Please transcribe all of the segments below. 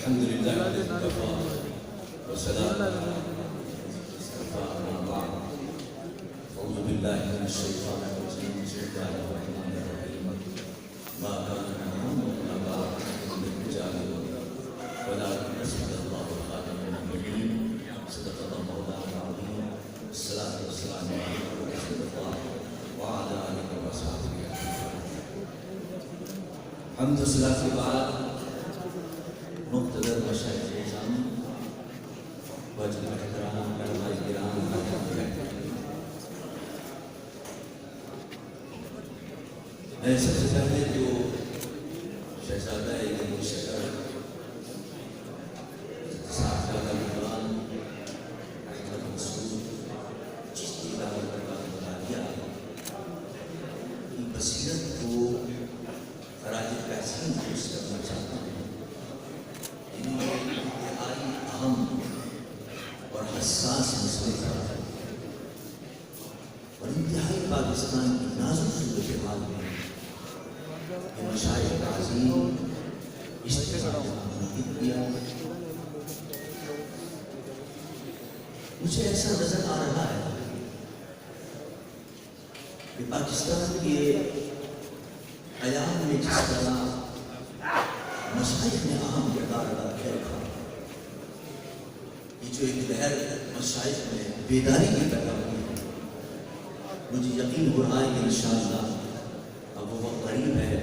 الحمد لله الذي كفى وسلام على أما بعد أعوذ بالله من الشيطان الرجيم بسم الله الرحمن الرحيم ما كان محمد أبا أحد من رجالكم ولكن رسول الله خاتم النبيين صدق الله مولانا العظيم الصلاة والسلام على رسول الله وعلى آله وصحبه حمد الصلاة بعد مقتدر مشاہد اعظام وجہ احترام علماء کرام میں سب سے پہلے جو شہزادہ علی شکر صاحبزادہ مروان احمد مسعود چشتی دعوت برکات ملالیہ کی بصیرت کو خراج تحسین پیش کرنا چاہتا ہوں. انتہائی اہم اور حساس مسئلے کا اور انتہائی پاکستان کی نازک صورتحال میں یہ مشائخ تعظیم اجتماع منعقد کیا. مجھے ایسا نظر آ رہا ہے کہ پاکستان کے ایام میں جس طرح مشائخ نے اہم کردار ادا کیا تھا، یہ جو ایک لہر مشائخ میں بیداری کی پیدا ہوئی ہے، مجھے یقین ہو رہا ہے کہ انشاءاللہ اب وہ وقت قریب ہے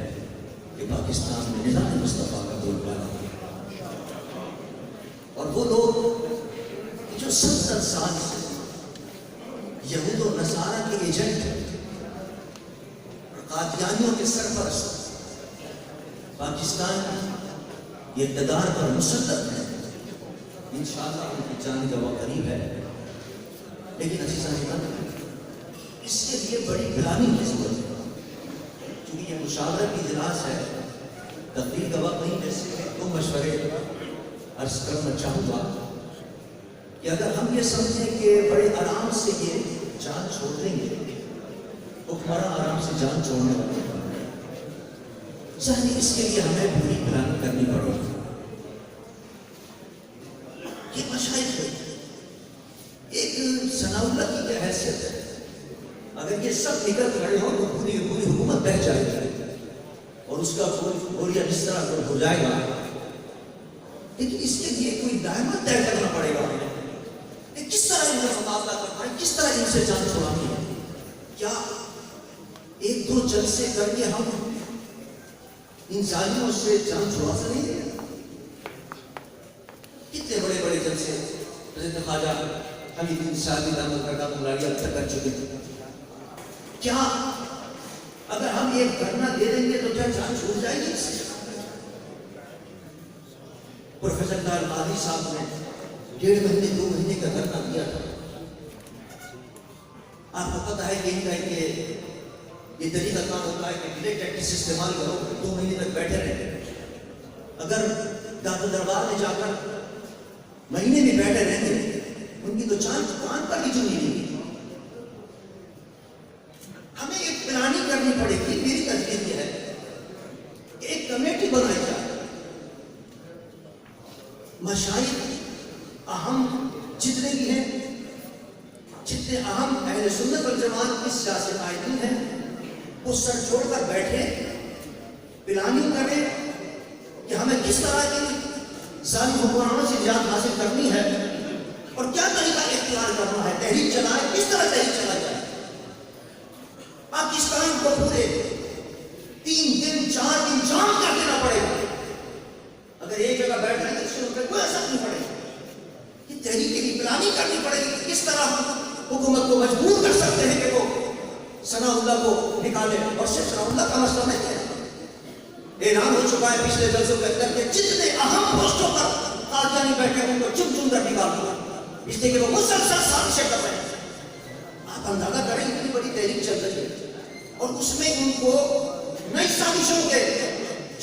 کہ پاکستان میں نظام مصطفیٰ کا بول بالا ہے. اور وہ لوگ جو 70 سال سے یہود و نصارہ کے ایجنٹ اور قادیانیوں کے سرپرست پاکستان یہ اقتدار پر مسلط ہے، انشاءاللہ ان کی جان کا وقت قریب ہے. لیکن عزیزان اس کے لیے بڑی پلاننگ کی ضرورت ہے، کیونکہ یہ مشاورت کی اجلاس ہے، تقریر کا وقت نہیں. جیسے دو مشورے عرض کرنا چاہوں گا کہ اگر ہم یہ سمجھیں کہ بڑے آرام سے یہ جان چھوڑ دیں گے، حکمراں آرام سے جان چھوڑنے والے، یعنی اس کے لیے ہمیں پوری پلاننگ کرنی پڑے گی. یہ مشائخ ایک ثناء اللہ کی کیا حیثیت ہے، اگر یہ سب نکل کھڑے ہوں تو پوری حکومت بہ جائے گی اور اس کا بوریا اس طرح ہو جائے گا. لیکن اس کے لیے کوئی دائمہ طے کرنا پڑے گا کہ کس طرح ان کا مقابلہ کرنا ہے، کس طرح ان سے جان چھڑانی ہے. کیا ایک دو جلسے کر کے ہم ان ظالموں سے جان چھڑا سکیں گے؟ کتنے بڑے بڑے جلسے حضرت خواجہ حمید بن سعدی دامت برکات ملالیہ اب تک کر چکے. کیا اگر ہم ایک دھرنا دے دیں گے تو کیا جان چھوٹ جائے گی اس سے؟ پروفیسر دار قاضی صاحب نے 1.5 مہینے 2 مہینے کا دھرنا دیا تھا. آپ کو پتہ ہے کہ ان کا یہ طریقہ کام ہوتا ہے کہ ڈیلے ٹیکٹکس استعمال کرو، 2 مہینے تک بیٹھے رہے. اگر داد دربار میں جا کر مہینے میں بیٹھے رہیں گے ان کی تو چاند کان پر بھی چنی نہیں. ہمیں ایک پلاننگ کرنی پڑے گی. میری تجویز یہ ہے کہ ایک کمیٹی بنائی جائے. مشائخ اہم جتنے بھی ہیں، جتنے اہم اہل سنت والجماعت کی سیاسی قائدین ہیں، وہ سر چھوڑ کر بیٹھے، پلاننگ کریں کہ ہمیں کس طرح کی ظالم حکمرانوں سے نجات حاصل کرنی ہے اور کیا طریقہ اختیار کرنا ہے. تحریک چلائے، کس طرح تحریک چلائی جائے. پاکستان کو پورے 3 دن 4 دن جام کر دینا پڑے گا. اگر ایک جگہ بیٹھ جائے تو اس کے کوئی اثر نہیں پڑے گا. یہ تحریک کی پلاننگ کرنی پڑے گی. کس طرح حکومت کو مجبور کر سکتے ہیں کہ وہ ثناء اللہ کو نکالے. اور صرف ثناء اللہ کا مسئلہ نہیں ہے، اعلان ہو چکا ہے پچھلے جلسوں کے اندر کہ جتنے اہم پوسٹوں پر قادیانی بیٹھے ان کو چن چن کر نکال دو، اس لیے کہ وہ مسلسل سازشیں کر رہے ہیں. آپ اندازہ کریں اتنی بڑی تحریک چل رہی ہے اور اس میں ان کو نئی سازشوں کے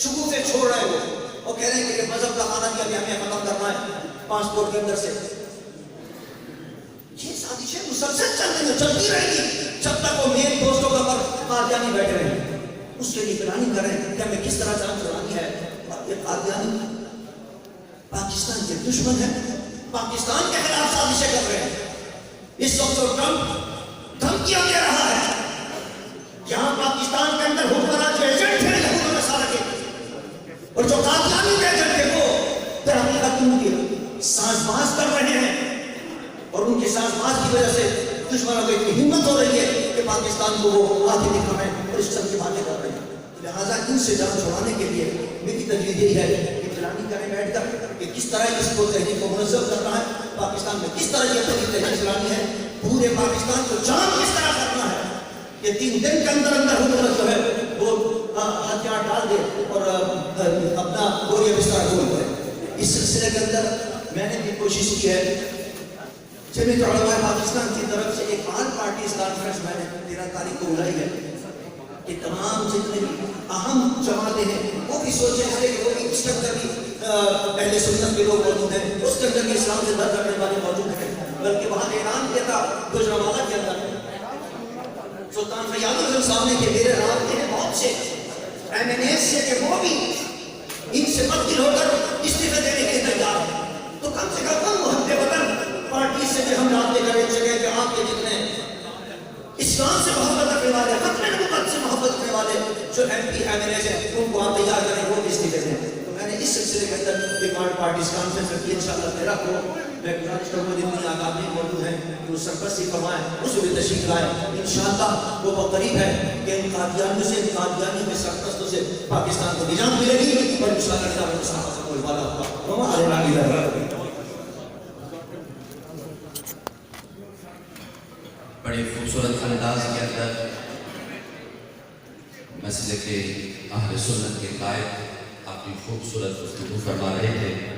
شگوفے چھوڑ رہے ہو اور کہہ رہے ہیں کہ مذہب کا خانہ بھی ہمیں ختم کرنا ہے پاسپورٹ کے اندر سے. یہ سازشیں مسلسل چل رہی ہیں، چلتی رہیں گی جب تک وہ مین پوسٹوں پر قادیانی بیٹھے رہیں گے. اس کے لیے پلاننگ کریں کہ ہمیں کس طرح جان چھڑانی ہے. اور یہ قادیانی پاکستان کے دشمن ہیں، پاکستان کے خلاف سازشیں کر رہے ہیں. اس وقت جو ٹرمپ دھمکیاں دے رہا ہے، جہاں پاکستان کے اندر حکمران کے ایجنٹ ہیں یہود و نصارہ کے، اور جو قادیانی ایجنٹ ہیں وہ در حقیقت ان کی ساز باز کر رہے ہیں، اور ان کی ساز باز کی وجہ سے دشمنوں کو اتنی ہمت ہو رہی ہے کہ پاکستان کو وہ آگے دکھا رہے ہیں اور اس طرح کی باتیں کر رہے ہیں. لہٰذا ان سے جان چھڑانے کے لیے میری تجویز یہی ہے کہ پلاننگ کریں بیٹھ کر کہ کس طرح اس کو تحریک کو منظم کرنا ہے، پاکستان میں کس طرح کی اپنی تحریک چلانی ہے، پورے پاکستان کو جام کس طرح کرنا ہے کہ 3 دن کے اندر اندر حکومت جو ہے وہ ہتھیار ڈال دے اور اپنا بوریہ بستر کھول دے. اس سلسلے کے اندر میں نے بھی کوشش کی ہے، جمعیت علماء پاکستان کی طرف سے ایک آل پارٹیز کانفرنس میں نے 13 تاریخ کو بلائی ہے کہ تمام جتنے بھی اہم جماعتیں ہیں وہ بھی سوچیں کہ وہ بھی اس کے اندر بھی اہل سنت کے لوگ موجود ہیں، اس کے اندر بھی اسلام سے در کرنے والے موجود ہیں. بلکہ وہاں اعلان کیا تھا گجرانوالہ کے اندر سلطان فیاض اعظم صاحب نے کہ میرے رابطے ہیں بہت سے MNAs سے کہ وہ بھی ان سے مبتلا ہو کر استعفے دینے کے تیار ہیں. تو کم سے کم محب وطن پارٹی سے بھی ہم رابطے کریں سکیں کہ آپ کے جتنے اسلام سے محبت رکھنے والے، ختم نبوت سے محبت رکھنے والے جو MP MNAs ہیں ان کو آپ تیار کریں، وہ بھی استعفے دیں. تو میں نے اس سلسلے کے اندر ایک آل پارٹیز کانفرنس رکھی ہے. انشاءاللہ 13 کو میں گزارش کروں گا جتنی آگامی موجود ہیں کہ وہ سرپرستی فرمائیں، اس کو بھی تشریف لائیں. انشاءاللہ وہ بہت قریب ہے کہ ان قادیانیوں سے، قادیانیوں کے سرپرستوں سے پاکستان کو نجات ملے گی اور انشاءاللہ نظام مصطفیٰ سے کوئی والا ہوگا. وما علینا الا البلاغ. بڑے خوبصورت انداز کے اندر مسجد کے اہل سنت کے قائد اپنی خوبصورت گفتگو فرما رہے تھے.